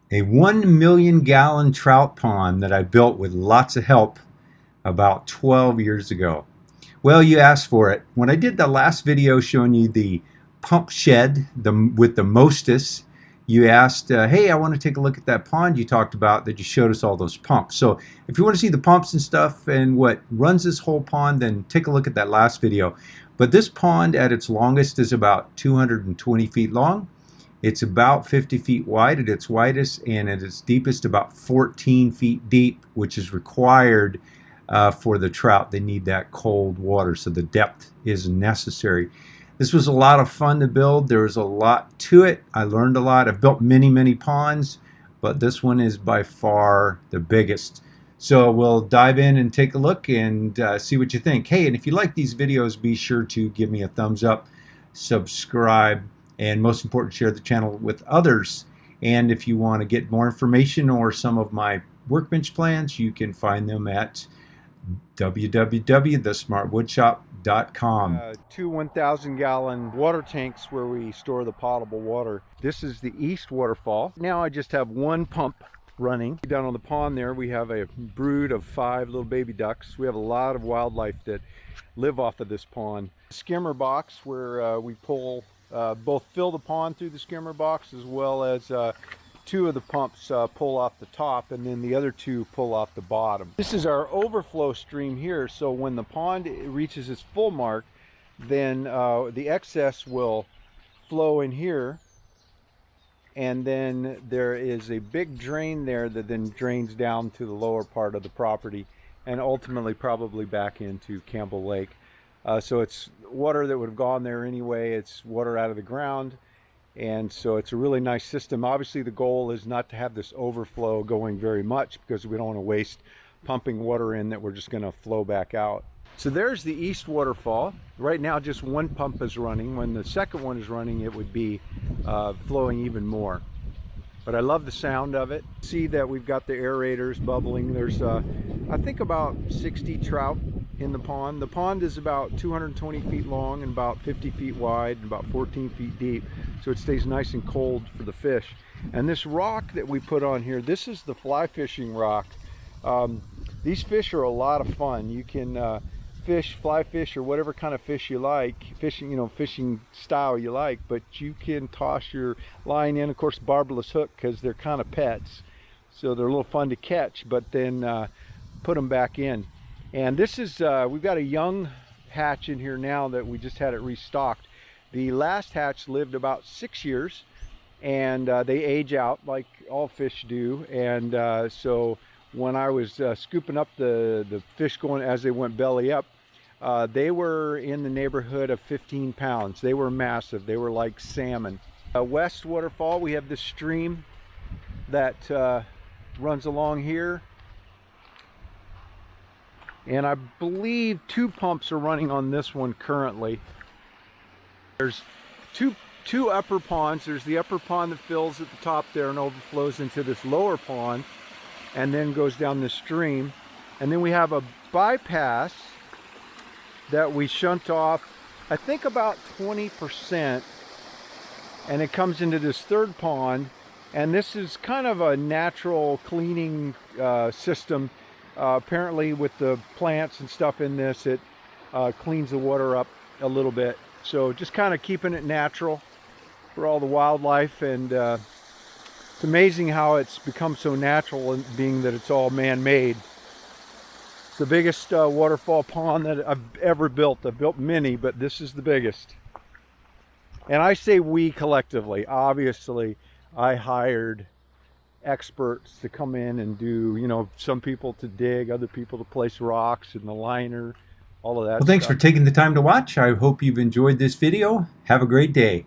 A 1 million gallon trout pond that I built with lots of help about 12 years ago. Well, you asked for it. When I did the last video showing you the pump shed with the Mostis, you asked, hey, I want to take a look at that pond you talked about that you showed us all those pumps. So if you want to see the pumps and stuff and what runs this whole pond, then take a look at that last video. But this pond at its longest is about 220 feet long. It's about 50 feet wide at its widest, and at its deepest about 14 feet deep, which is required for the trout. They need that cold water, so the depth is necessary. This was a lot of fun to build. There was a lot to it. I learned a lot. I've built many ponds, but this one is by far the biggest. So we'll dive in and take a look and see what you think. Hey, and if you like these videos, be sure to give me a thumbs up, subscribe, and most important, share the channel with others. And if you want to get more information or some of my workbench plans, you can find them at www.thesmartwoodshop.com. Two 1,000-gallon water tanks where we store the potable water. This is the East Waterfall. Now I just have one pump running. Down on the pond there we have a brood of 5 little baby ducks. We have a lot of wildlife that live off of this pond. Skimmer box where we pull both fill the pond through the skimmer box, as well as 2 of the pumps pull off the top, and then the other 2 pull off the bottom. This is our overflow stream here, so when the pond reaches its full mark, then the excess will flow in here, and then there is a big drain there that then drains down to the lower part of the property and ultimately probably back into Campbell Lake. So it's water that would have gone there anyway. It's water out of the ground, and so it's a really nice system. Obviously the goal is not to have this overflow going very much, because we don't want to waste pumping water in that we're just going to flow back out. So there's the East Waterfall. Right now just one pump is running. When the second one is running, it would be flowing even more. But I love the sound of it. See that we've got the aerators bubbling. There's I think about 60 trout in the pond. The pond is about 220 feet long and about 50 feet wide and about 14 feet deep, so it stays nice and cold for the fish. And this rock that we put on here, this is the fly fishing rock. These fish are a lot of fun. You can fish, fly fish, or whatever kind of fish you like, fishing, you know, fishing style you like, but you can toss your line in, of course, barbless hook, because they're kind of pets, so they're a little fun to catch, but then put them back in. And this is we've got a young hatch in here now that we just had it restocked. The last hatch lived about 6 years, and they age out like all fish do. And so when I was scooping up the fish going as they went belly up, they were in the neighborhood of 15 pounds. They were massive. They were like salmon. West Waterfall, we have this stream that runs along here. And I believe 2 pumps are running on this one currently. There's two upper ponds. There's the upper pond that fills at the top there and overflows into this lower pond and then goes down the stream. And then we have a bypass that we shunt off, I think about 20%, and it comes into this third pond. And this is kind of a natural cleaning system. Apparently with the plants and stuff in this, it cleans the water up a little bit. So just kind of keeping it natural for all the wildlife. And it's amazing how it's become so natural, being that it's all man-made. It's the biggest waterfall pond that I've ever built. I've built many, but this is the biggest. And I say we collectively. Obviously, I hired experts to come in and do, you know, some people to dig, other people to place rocks and the liner, all of that Well, thanks stuff. for taking the time to watch. I hope you've enjoyed this video. Have a great day.